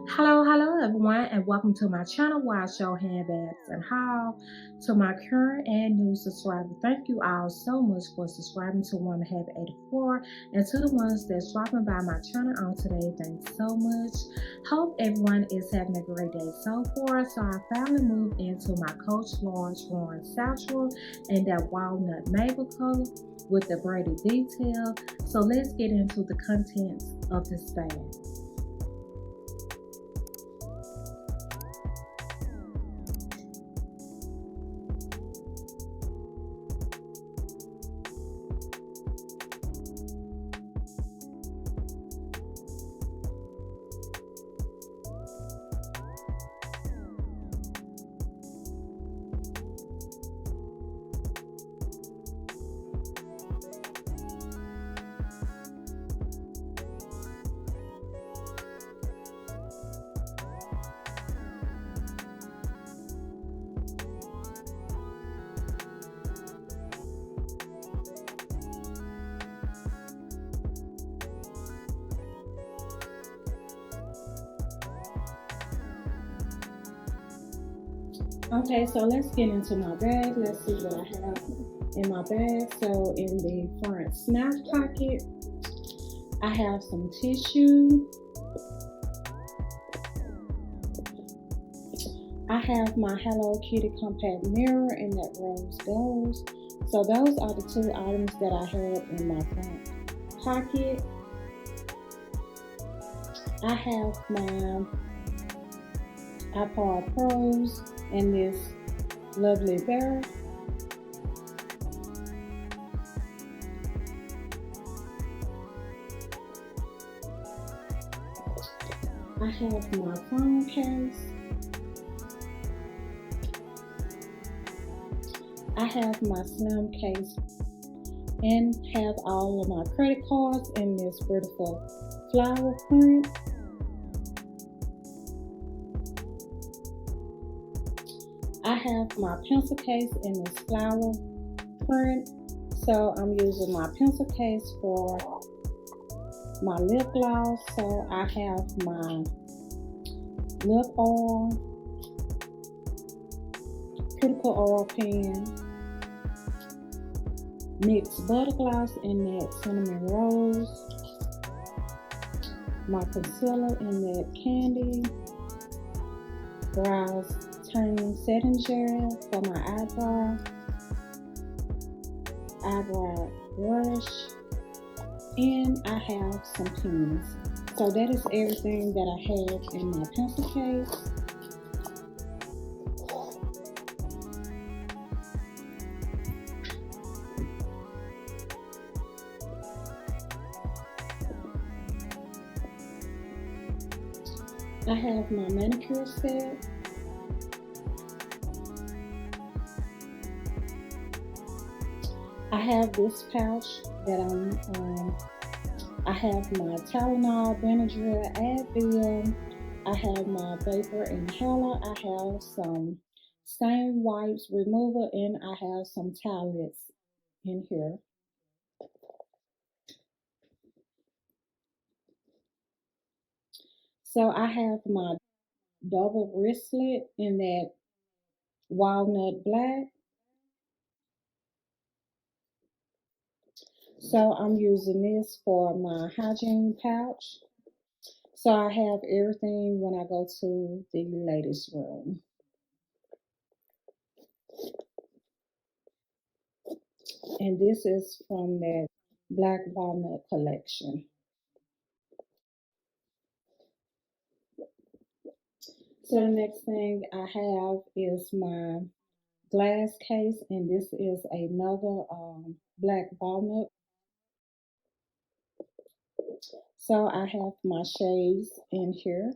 Hello everyone, and welcome to my channel where I show handbags and haul. To my current and new subscribers, thank you all so much for subscribing to WIMB 84, and to the ones that's dropping by my channel on today, thanks so much. Hope everyone is having a great day so far. So I finally moved into my Coach Large Rowan Satchel and that walnut maple color with the braided detail. So let's get into the contents of this bag. Okay, so let's get into my bag. Let's see what I have in my bag. So in the front snap pocket, I have some tissue. I have my Hello Kitty compact mirror and that rose gold. So those are the two items that I have in my front pocket. I have my iPod Pros and this lovely bear. I have my phone case. I have my slim case and have all of my credit cards in this beautiful flower print. I have my pencil case in this flower print. So I'm using my pencil case for my lip gloss. So I have my lip oil, critical oil pen, mixed butter gloss in that cinnamon rose, my concealer in that candy, brows turning setting gel for my eyebrow brush, and I have some pins. So that is everything that I have in my pencil case. I have my manicure set. I have this pouch that I have my Tylenol, Benadryl, Advil. I have my vapor inhaler. I have some stain wipes remover, and I have some towelettes in here. So I have my double wristlet in that walnut black. So I'm using this for my hygiene pouch. So I have everything when I go to the ladies' room. And this is from that black walnut collection. So the next thing I have is my glass case, and this is another black walnut. So I have my shades in here.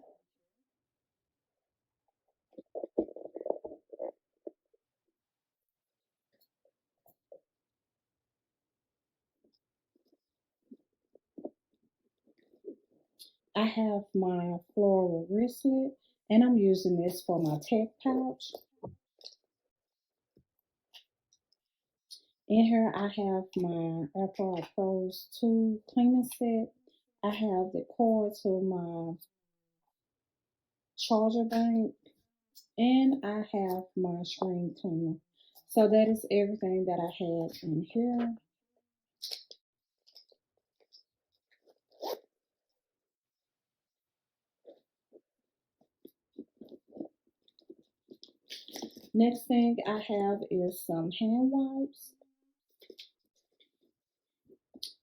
I have my floral wristlet, and I'm using this for my tech pouch. In here, I have my AirPod Pros 2 cleaning set. I have the cord to my charger bank, and I have my string cleaner. So that is everything that I had in here. Next thing I have is some hand wipes,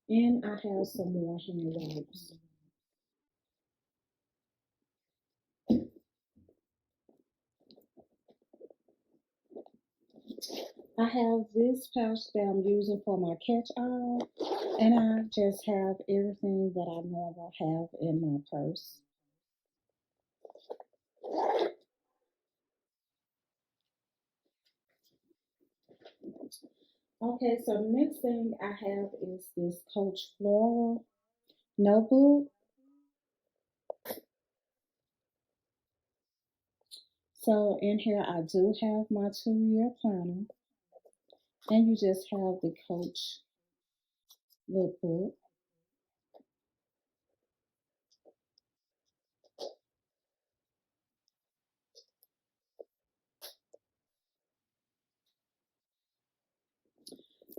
and I have some more hand wipes. I have this pouch that I'm using for my catch-all, and I just have everything that I normally have in my purse. Okay, so the next thing I have is this Coach Floral notebook. So in here I do have my 2-year planner, and you just have the Coach lookbook.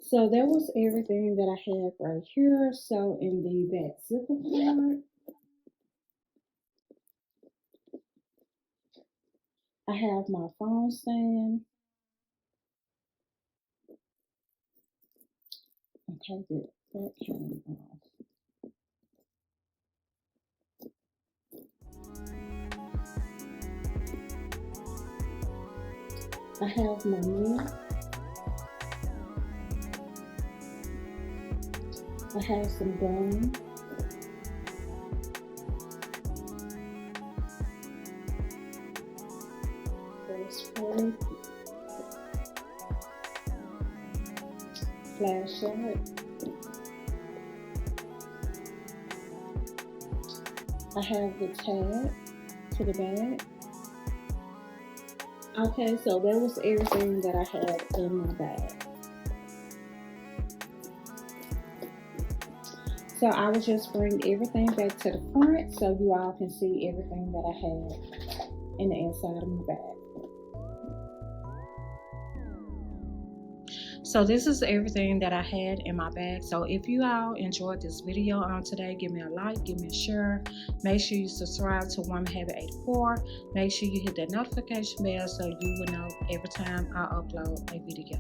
So that was everything that I had right here. So in the back zipper part, I have my phone stand. Okay, good. That came off. I have my milk. I have some gum. Spray, flashlight. I have the tag to the bag. Okay, so that was everything that I had in my bag. So I will just bring everything back to the front so you all can see everything that I had in the inside of my bag. So this is everything that I had in my bag. So if you all enjoyed this video on today, give me a like, give me a share. Make sure you subscribe to Woman Habit 84. Make sure you hit that notification bell so you will know every time I upload a video.